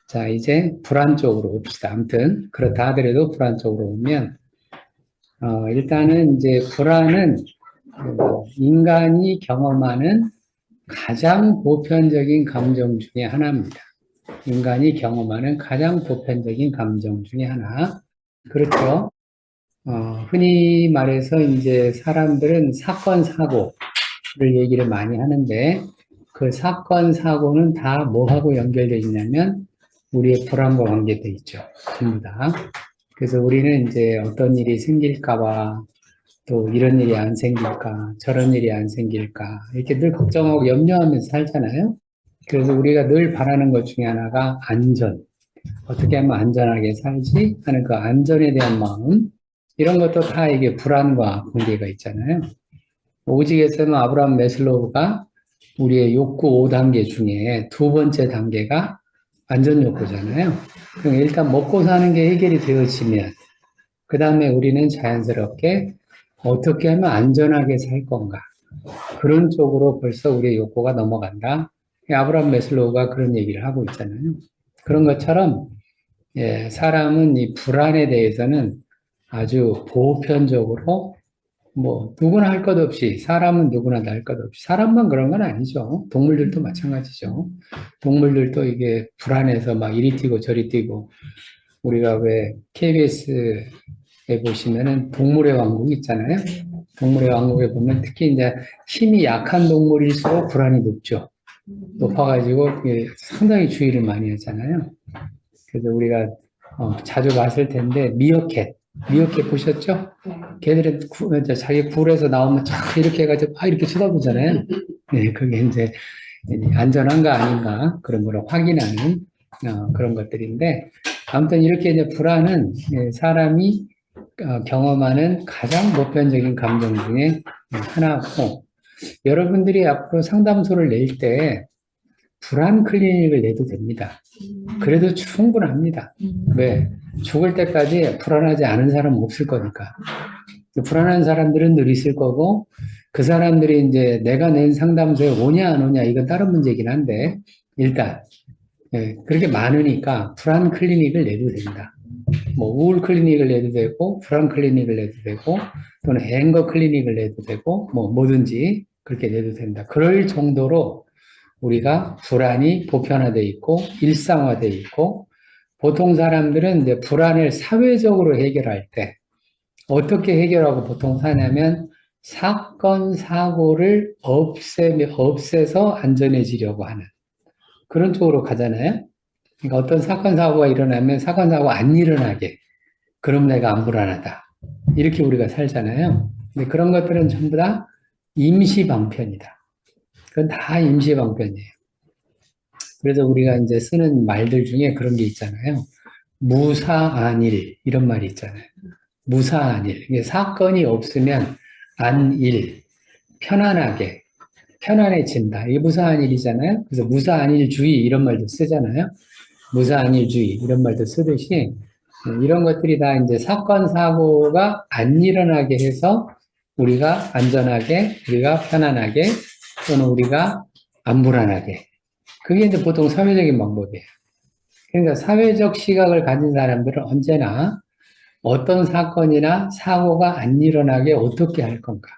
자, 이제 불안 쪽으로 봅시다. 아무튼, 그렇다 하더라도 불안 쪽으로 오면, 일단은 이제 불안은 인간이 경험하는 가장 보편적인 감정 중에 하나입니다. 인간이 경험하는 가장 보편적인 감정 중에 하나. 그렇죠. 흔히 말해서 이제 사람들은 사건, 사고를 얘기를 많이 하는데, 그 사건, 사고는 다 뭐하고 연결되어 있냐면, 우리의 불안과 관계되어 있죠. 전부 다. 그래서 우리는 이제 어떤 일이 생길까봐, 또 이런 일이 안 생길까, 저런 일이 안 생길까, 이렇게 늘 걱정하고 염려하면서 살잖아요. 그래서 우리가 늘 바라는 것 중에 하나가 안전. 어떻게 하면 안전하게 살지 하는 그 안전에 대한 마음. 이런 것도 다 이게 불안과 관계가 있잖아요. 오직에서는 아브라함 메슬로우가 우리의 욕구 5단계 중에 두 번째 단계가 안전 욕구잖아요. 그럼 일단 먹고 사는 게 해결이 되어지면, 그 다음에 우리는 자연스럽게 어떻게 하면 안전하게 살 건가. 그런 쪽으로 벌써 우리의 욕구가 넘어간다. 아브라함 메슬로우가 그런 얘기를 하고 있잖아요. 그런 것처럼 사람은 이 불안에 대해서는 아주 보편적으로 뭐 누구나 할 것 없이 사람은 누구나 다 할 것 없이 사람만 그런 건 아니죠. 동물들도 마찬가지죠. 동물들도 이게 불안해서 막 이리 뛰고 저리 뛰고 우리가 왜 KBS에 보시면은 동물의 왕국 있잖아요. 동물의 왕국에 보면 특히 이제 힘이 약한 동물일수록 불안이 높죠. 높아가지고 상당히 주의를 많이 하잖아요. 그래서 우리가 자주 봤을 텐데 미어캣 보셨죠? 걔들은 자기 굴에서 나오면 쫙 이렇게 해가지고 막 이렇게 쳐다보잖아요. 네, 그게 이제 안전한가 아닌가 그런 걸 확인하는 그런 것들인데 아무튼 이렇게 이제 불안은 사람이 경험하는 가장 보편적인 감정 중에 하나고 여러분들이 앞으로 상담소를 낼 때 불안 클리닉을 내도 됩니다. 그래도 충분합니다. 왜? 죽을 때까지 불안하지 않은 사람은 없을 거니까. 불안한 사람들은 늘 있을 거고, 그 사람들이 이제 내가 낸 상담소에 오냐 안 오냐, 이건 다른 문제긴 한데, 일단, 그렇게 많으니까 불안 클리닉을 내도 된다. 뭐, 우울 클리닉을 내도 되고, 불안 클리닉을 내도 되고, 또는 앵거 클리닉을 내도 되고, 뭐, 뭐든지 그렇게 내도 된다. 그럴 정도로 우리가 불안이 보편화되어 있고, 일상화되어 있고, 보통 사람들은 이제 불안을 사회적으로 해결할 때, 어떻게 해결하고 보통 사냐면 사건, 사고를 없애서 안전해지려고 하는 그런 쪽으로 가잖아요. 그러니까 어떤 사건, 사고가 일어나면 사건, 사고가 안 일어나게. 그럼 내가 안 불안하다. 이렇게 우리가 살잖아요. 근데 그런 것들은 전부 다 임시방편이다. 그건 다 임시방편이에요. 그래서 우리가 이제 쓰는 말들 중에 그런 게 있잖아요. 무사안일, 이런 말이 있잖아요. 무사안일. 이게 사건이 없으면 안일, 편안하게, 편안해진다. 이게 무사안일이잖아요. 그래서 무사안일주의 이런 말도 쓰잖아요. 무사안일주의 이런 말도 쓰듯이 이런 것들이 다 이제 사건, 사고가 안 일어나게 해서 우리가 안전하게, 우리가 편안하게, 또는 우리가 안 불안하게. 그게 이제 보통 사회적인 방법이에요. 그러니까 사회적 시각을 가진 사람들은 언제나 어떤 사건이나 사고가 안 일어나게 어떻게 할 건가.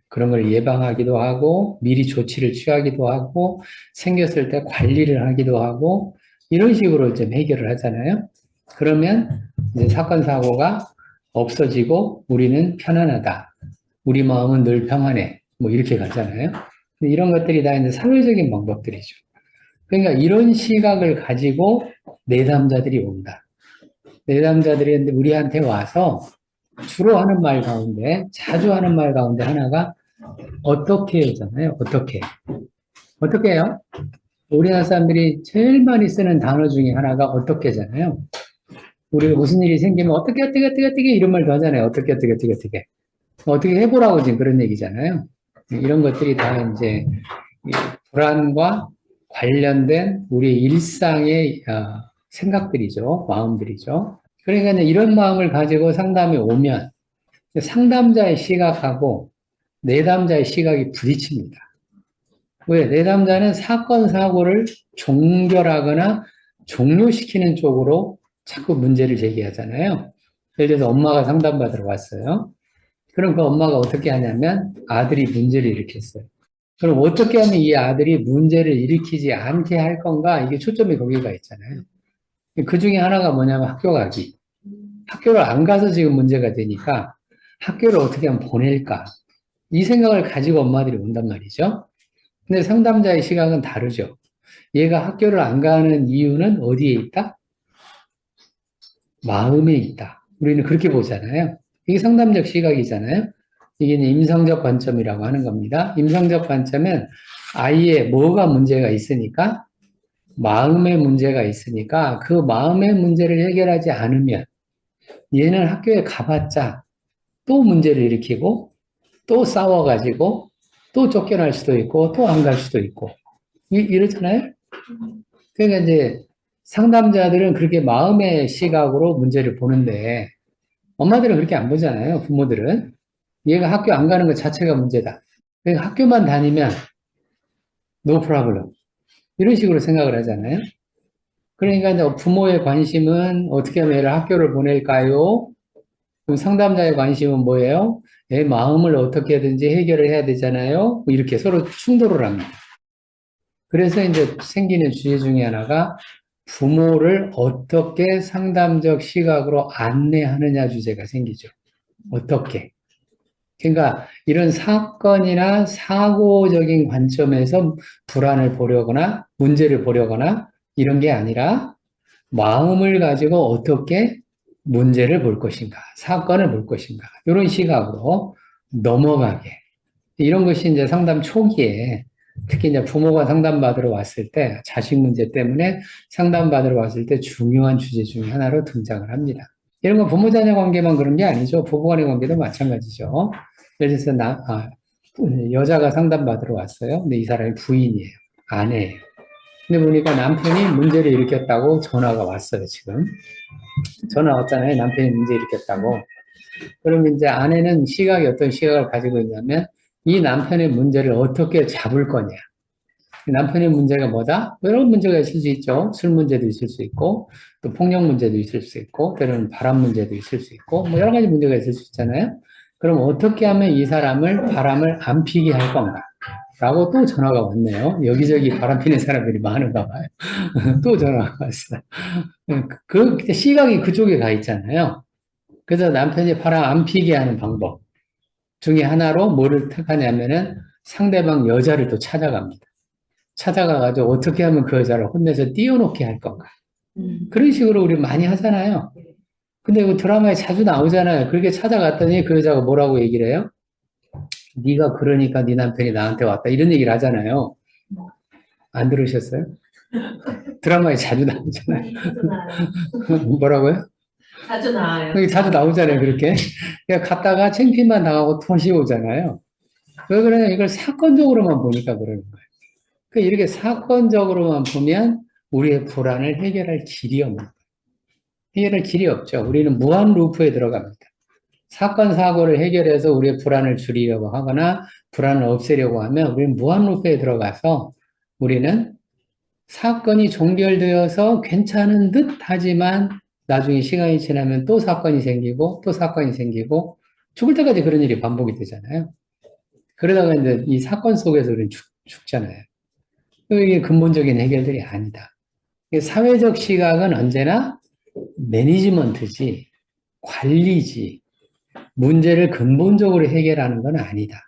그런 걸 예방하기도 하고, 미리 조치를 취하기도 하고, 생겼을 때 관리를 하기도 하고, 이런 식으로 좀 해결을 하잖아요. 그러면 이제 사건, 사고가 없어지고, 우리는 편안하다. 우리 마음은 늘 평안해. 뭐 이렇게 가잖아요. 이런 것들이 다 이제 사회적인 방법들이죠. 그러니까 이런 시각을 가지고 내담자들이 온다. 내담자들이 우리한테 와서 주로 하는 말 가운데, 자주 하는 말 가운데 하나가 어떻게 해잖아요. 어떻게 해요? 우리나라 사람들이 제일 많이 쓰는 단어 중에 하나가 어떻게잖아요. 우리가 무슨 일이 생기면 어떻게 이런 말도 하잖아요. 어떻게 해보라고 지금 그런 얘기잖아요. 이런 것들이 다 이제 불안과 관련된 우리 일상의 생각들이죠. 마음들이죠. 그러니까 이런 마음을 가지고 상담에 오면 상담자의 시각하고 내담자의 시각이 부딪힙니다. 왜? 내담자는 사건, 사고를 종결하거나 종료시키는 쪽으로 자꾸 문제를 제기하잖아요. 예를 들어서 엄마가 상담받으러 왔어요. 그럼 그 엄마가 어떻게 하냐면 아들이 문제를 일으켰어요. 그럼 어떻게 하면 이 아들이 문제를 일으키지 않게 할 건가? 이게 초점이 거기가 있잖아요. 그 중에 하나가 뭐냐면 학교 가기. 학교를 안 가서 지금 문제가 되니까 학교를 어떻게 하면 보낼까? 이 생각을 가지고 엄마들이 온단 말이죠. 근데 상담자의 시각은 다르죠. 얘가 학교를 안 가는 이유는 어디에 있다? 마음에 있다. 우리는 그렇게 보잖아요. 이게 상담적 시각이잖아요. 이게 임상적 관점이라고 하는 겁니다. 임상적 관점은 아이의 뭐가 문제가 있으니까, 마음의 문제가 있으니까 그 마음의 문제를 해결하지 않으면 얘는 학교에 가봤자 또 문제를 일으키고 또 싸워가지고 또 쫓겨날 수도 있고 또 안 갈 수도 있고 이렇잖아요. 그러니까 이제 상담자들은 그렇게 마음의 시각으로 문제를 보는데 엄마들은 그렇게 안 보잖아요. 부모들은 얘가 학교 안 가는 것 자체가 문제다. 그러니까 학교만 다니면 no problem 이런 식으로 생각을 하잖아요. 그러니까 이제 부모의 관심은 어떻게 하면 얘를 학교를 보낼까요? 그럼 상담자의 관심은 뭐예요? 애 마음을 어떻게든지 해결을 해야 되잖아요. 뭐 이렇게 서로 충돌을 합니다. 그래서 이제 생기는 주제 중에 하나가 부모를 어떻게 상담적 시각으로 안내하느냐 주제가 생기죠. 어떻게. 그러니까 이런 사건이나 사고적인 관점에서 불안을 보려거나 문제를 보려거나 이런 게 아니라 마음을 가지고 어떻게 문제를 볼 것인가, 사건을 볼 것인가, 이런 시각으로 넘어가게. 이런 것이 이제 상담 초기에 특히 이제 부모가 상담받으러 왔을 때 자식 문제 때문에 상담받으러 왔을 때 중요한 주제 중에 하나로 등장을 합니다. 이런 건 부모 자녀 관계만 그런 게 아니죠. 부부 간의 관계도 마찬가지죠. 예를 들어서 여자가 상담받으러 왔어요. 근데 이 사람이 부인이에요. 아내예요. 근데 보니까 남편이 문제를 일으켰다고 전화가 왔어요, 지금. 전화 왔잖아요. 남편이 문제 일으켰다고. 그러면 이제 아내는 시각이 어떤 시각을 가지고 있냐면 이 남편의 문제를 어떻게 잡을 거냐. 남편의 문제가 뭐다? 여러 문제가 있을 수 있죠. 술 문제도 있을 수 있고, 또 폭력 문제도 있을 수 있고, 때로는 바람 문제도 있을 수 있고, 뭐 여러 가지 문제가 있을 수 있잖아요. 그럼 어떻게 하면 이 사람을 바람을 안 피게 할 건가? 라고 또 전화가 왔네요. 여기저기 바람 피는 사람들이 많은가 봐요. 또 전화가 왔어요. 시각이 그쪽에 가 있잖아요. 그래서 남편이 바람 안 피게 하는 방법 중에 하나로 뭐를 택하냐면은 상대방 여자를 또 찾아갑니다. 찾아가가지고 어떻게 하면 그 여자를 혼내서 띄워놓게 할 건가. 그런 식으로 우리 많이 하잖아요. 근데 그 드라마에 자주 나오잖아요. 그렇게 찾아갔더니 그 여자가 뭐라고 얘기를 해요? 네가 그러니까 네 남편이 나한테 왔다. 이런 얘기를 하잖아요. 안 들으셨어요? 드라마에 자주 나오잖아요. 뭐라고요? 자주 나와요. 여기 자주 나오잖아요, 그렇게. 그냥 갔다가 챙피만 당하고 다시 오잖아요. 왜 그러냐, 이걸 사건적으로만 보니까 그러는 거예요. 그러니까 이렇게 사건적으로만 보면 우리의 불안을 해결할 길이 없는 거예요. 해결할 길이 없죠. 우리는 무한 루프에 들어갑니다. 사건, 사고를 해결해서 우리의 불안을 줄이려고 하거나 불안을 없애려고 하면 우리는 무한 루프에 들어가서 우리는 사건이 종결되어서 괜찮은 듯 하지만 나중에 시간이 지나면 또 사건이 생기고 또 사건이 생기고 죽을 때까지 그런 일이 반복이 되잖아요. 그러다가 이제 이 사건 속에서 우리는 죽잖아요. 이게 근본적인 해결들이 아니다. 사회적 시각은 언제나 매니지먼트지, 관리지, 문제를 근본적으로 해결하는 건 아니다.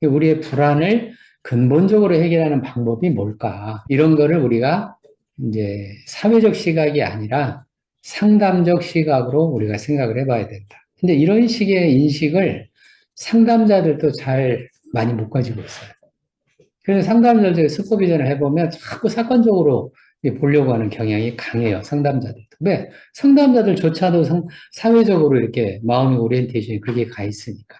우리의 불안을 근본적으로 해결하는 방법이 뭘까? 이런 거를 우리가 이제 사회적 시각이 아니라 상담적 시각으로 우리가 생각을 해봐야 된다. 근데 이런 식의 인식을 상담자들도 잘 많이 못 가지고 있어요. 그래서 상담자들 슈퍼비전을 해보면 자꾸 사건적으로 보려고 하는 경향이 강해요. 상담자들도. 왜? 상담자들조차도 사회적으로 이렇게 마음의 오리엔테이션이 그렇게 가 있으니까.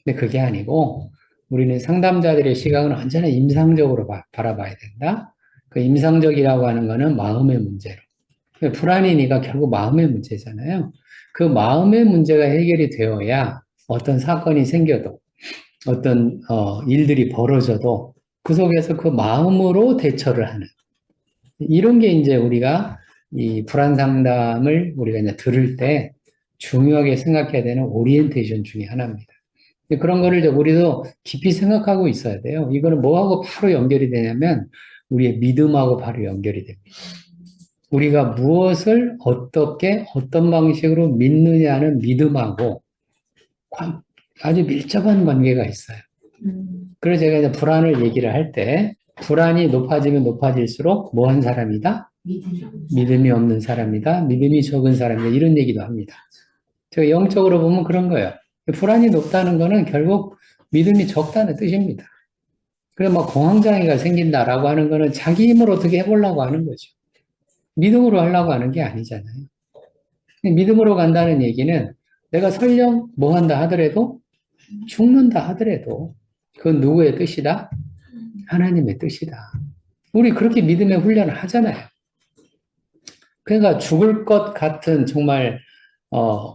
근데 그게 아니고 우리는 상담자들의 시각은 언제나 임상적으로 바라봐야 된다. 그 임상적이라고 하는 거는 마음의 문제로. 불안이니까 결국 마음의 문제잖아요. 그 마음의 문제가 해결이 되어야 어떤 사건이 생겨도 어떤 일들이 벌어져도 그 속에서 그 마음으로 대처를 하는 이런 게 이제 우리가 이 불안 상담을 우리가 이제 들을 때 중요하게 생각해야 되는 오리엔테이션 중에 하나입니다. 그런 거를 이제 우리도 깊이 생각하고 있어야 돼요. 이거는 뭐하고 바로 연결이 되냐면 우리의 믿음하고 바로 연결이 됩니다. 우리가 무엇을 어떻게 어떤 방식으로 믿느냐는 믿음하고 아주 밀접한 관계가 있어요. 그래서 제가 이제 불안을 얘기를 할 때 불안이 높아지면 높아질수록 뭐 한 사람이다? 믿음이 없는 사람이다. 믿음이 적은 사람이다. 이런 얘기도 합니다. 제가 영적으로 보면 그런 거예요. 불안이 높다는 거는 결국 믿음이 적다는 뜻입니다. 그래, 막 공황장애가 생긴다라고 하는 거는 자기 힘으로 어떻게 해보려고 하는 거죠. 믿음으로 하려고 하는 게 아니잖아요. 믿음으로 간다는 얘기는 내가 설령 뭐 한다 하더라도 죽는다 하더라도 그건 누구의 뜻이다? 하나님의 뜻이다. 우리 그렇게 믿음의 훈련을 하잖아요. 그러니까 죽을 것 같은 정말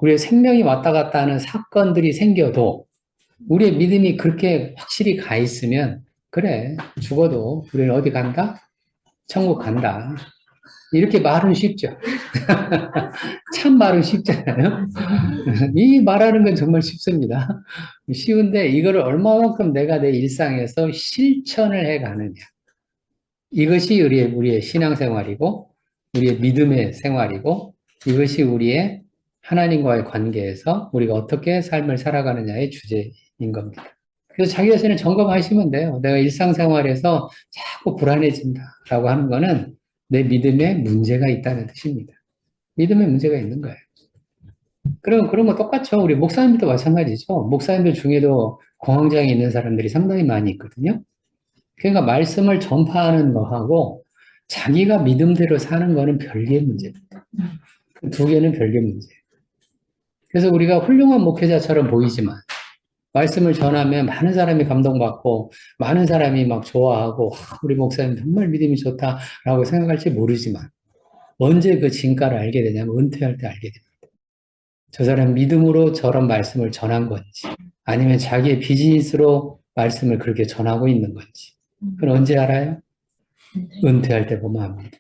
우리의 생명이 왔다 갔다 하는 사건들이 생겨도 우리의 믿음이 그렇게 확실히 가 있으면 그래 죽어도 우리는 어디 간다? 천국 간다. 이렇게 말은 쉽죠. 참 말은 쉽잖아요. 이 말하는 건 정말 쉽습니다. 쉬운데 이거를 얼마만큼 내가 내 일상에서 실천을 해 가느냐. 이것이 우리의 신앙생활이고 우리의 믿음의 생활이고 이것이 우리의 하나님과의 관계에서 우리가 어떻게 삶을 살아가느냐의 주제인 겁니다. 그래서 자기 자신을 점검하시면 돼요. 내가 일상생활에서 자꾸 불안해진다라고 하는 거는 내 믿음에 문제가 있다는 뜻입니다. 믿음에 문제가 있는 거예요. 그런 거 똑같죠. 우리 목사님들도 마찬가지죠. 목사님들 중에도 공황장애 있는 사람들이 상당히 많이 있거든요. 그러니까 말씀을 전파하는 거하고 자기가 믿음대로 사는 거는 별개의 문제입니다. 두 개는 별개의 문제예요. 그래서 우리가 훌륭한 목회자처럼 보이지만 말씀을 전하면 많은 사람이 감동받고 많은 사람이 막 좋아하고 우리 목사님 정말 믿음이 좋다라고 생각할지 모르지만 언제 그 진가를 알게 되냐면 은퇴할 때 알게 됩니다. 저 사람 믿음으로 저런 말씀을 전한 건지 아니면 자기의 비즈니스로 말씀을 그렇게 전하고 있는 건지 그건 언제 알아요? 은퇴할 때 보면 압니다.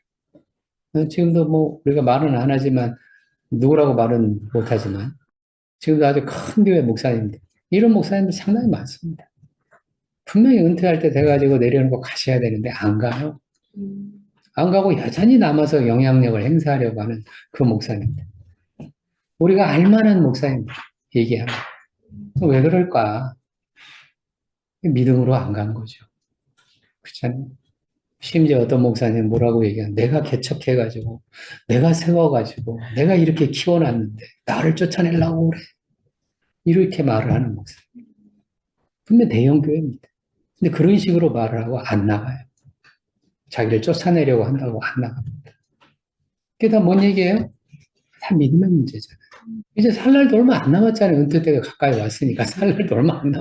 지금도 뭐 우리가 말은 안 하지만 누구라고 말은 못하지만 지금도 아주 큰 교회 목사님들 이런 목사님들 상당히 많습니다. 분명히 은퇴할 때 돼가지고 내려놓고 가셔야 되는데 안 가요. 안 가고 여전히 남아서 영향력을 행사하려고 하는 그 목사님들. 우리가 알만한 목사님들 얘기하면 왜 그럴까? 믿음으로 안 간 거죠. 그렇잖아요. 심지어 어떤 목사님 뭐라고 얘기하면 내가 개척해가지고 내가 세워가지고 내가 이렇게 키워놨는데 나를 쫓아내려고 그래. 이렇게 말을 하는 목사님. 분명 대형 교회입니다. 근데 그런 식으로 말을 하고 안 나가요. 자기를 쫓아내려고 한다고 안 나갑니다. 그게 다 뭔 얘기예요? 다 믿음의 문제잖아요. 이제 살 날도 얼마 안 남았잖아요. 은퇴 때가 가까이 왔으니까 살 날도 얼마 안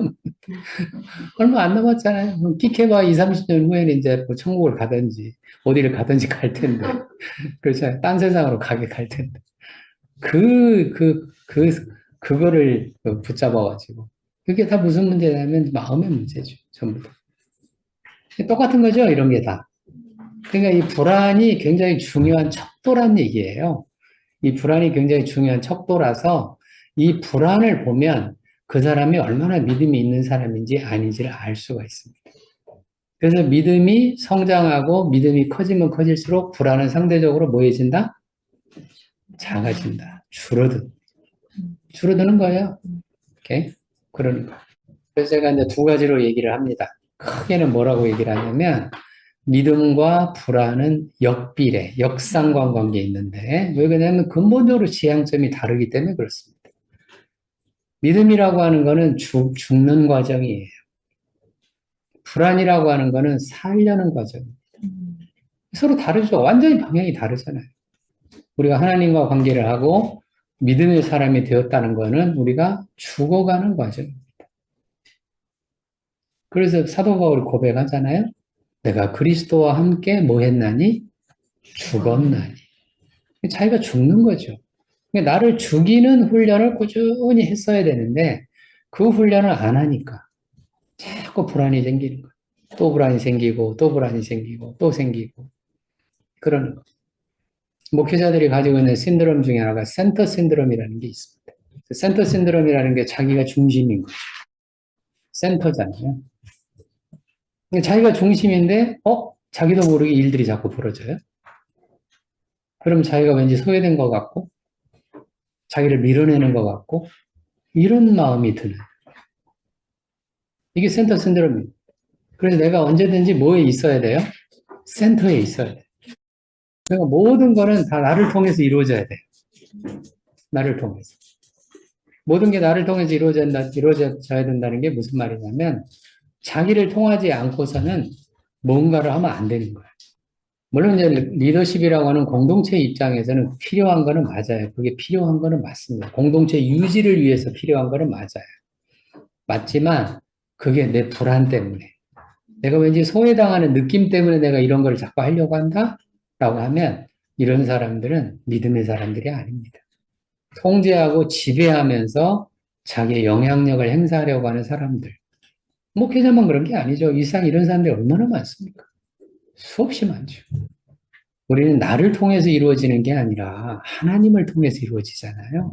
얼마 안 남았잖아요. 끽해봐 20, 30년 후에는 이제 뭐 천국을 가든지 어디를 가든지 갈 텐데. 그렇죠. 딴 세상으로 가게 갈 텐데. 그, 그, 그, 그거를 붙잡아가지고. 그게 다 무슨 문제냐면 마음의 문제죠. 전부 다. 똑같은 거죠. 이런 게 다. 그러니까 이 불안이 굉장히 중요한 척도란 얘기예요. 이 불안이 굉장히 중요한 척도라서 이 불안을 보면 그 사람이 얼마나 믿음이 있는 사람인지 아닌지를 알 수가 있습니다. 그래서 믿음이 성장하고 믿음이 커지면 커질수록 불안은 상대적으로 뭐해진다? 작아진다. 줄어드는 거예요. 오케이? 그러는 거. 그래서 제가 이제 두 가지로 얘기를 합니다. 크게는 뭐라고 얘기를 하냐면 믿음과 불안은 역비례, 역상관관계에 있는데 왜 그러냐면 근본적으로 지향점이 다르기 때문에 그렇습니다. 믿음이라고 하는 거는 죽는 과정이에요. 불안이라고 하는 거는 살려는 과정입니다. 서로 다르죠. 완전히 방향이 다르잖아요. 우리가 하나님과 관계를 하고 믿음의 사람이 되었다는 거는 우리가 죽어가는 과정입니다. 그래서 사도 바울이 고백하잖아요. 내가 그리스도와 함께 뭐 했나니? 죽었나니. 자기가 죽는 거죠. 나를 죽이는 훈련을 꾸준히 했어야 되는데 그 훈련을 안 하니까 자꾸 불안이 생기는 거예요. 또 불안이 생기고 또 불안이 생기고 또 생기고 그런 목회자들이 가지고 있는 신드롬 중에 하나가 센터 신드롬이라는 게 있습니다. 센터 신드롬이라는 게 자기가 중심인 거죠. 센터잖아요. 자기가 중심인데, 자기도 모르게 일들이 자꾸 벌어져요. 그럼 자기가 왠지 소외된 것 같고, 자기를 밀어내는 것 같고, 이런 마음이 드는. 이게 센터 신드롬이에요. 그래서 내가 언제든지 뭐에 있어야 돼요? 센터에 있어야 돼요. 그러니까 모든 거는 다 나를 통해서 이루어져야 돼요. 나를 통해서. 모든 게 나를 통해서 이루어져야 된다는 게 무슨 말이냐면, 자기를 통하지 않고서는 뭔가를 하면 안 되는 거예요. 물론 이제 리더십이라고 하는 공동체 입장에서는 필요한 거는 맞아요. 그게 필요한 거는 맞습니다. 공동체 유지를 위해서 필요한 거는 맞아요. 맞지만 그게 내 불안 때문에 내가 왠지 소외당하는 느낌 때문에 내가 이런 걸 자꾸 하려고 한다? 라고 하면 이런 사람들은 믿음의 사람들이 아닙니다. 통제하고 지배하면서 자기의 영향력을 행사하려고 하는 사람들. 목회자만 그런 게 아니죠. 일상 이런 사람들이 얼마나 많습니까? 수없이 많죠. 우리는 나를 통해서 이루어지는 게 아니라 하나님을 통해서 이루어지잖아요.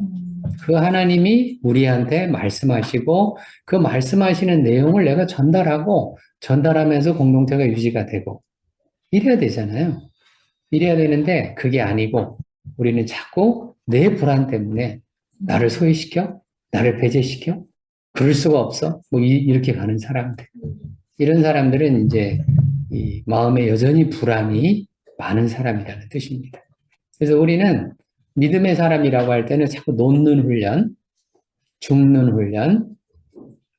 그 하나님이 우리한테 말씀하시고 그 말씀하시는 내용을 내가 전달하면서 공동체가 유지가 되고 이래야 되잖아요. 이래야 되는데 그게 아니고 우리는 자꾸 내 불안 때문에 나를 소외시켜? 나를 배제시켜? 그럴 수가 없어? 뭐 이렇게 가는 사람들. 이런 사람들은 이제 이 마음에 여전히 불안이 많은 사람이라는 뜻입니다. 그래서 우리는 믿음의 사람이라고 할 때는 자꾸 놓는 훈련, 죽는 훈련,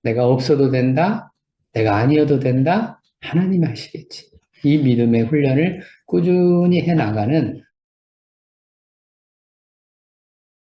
내가 없어도 된다, 내가 아니어도 된다, 하나님이 하시겠지. 이 믿음의 훈련을 꾸준히 해나가는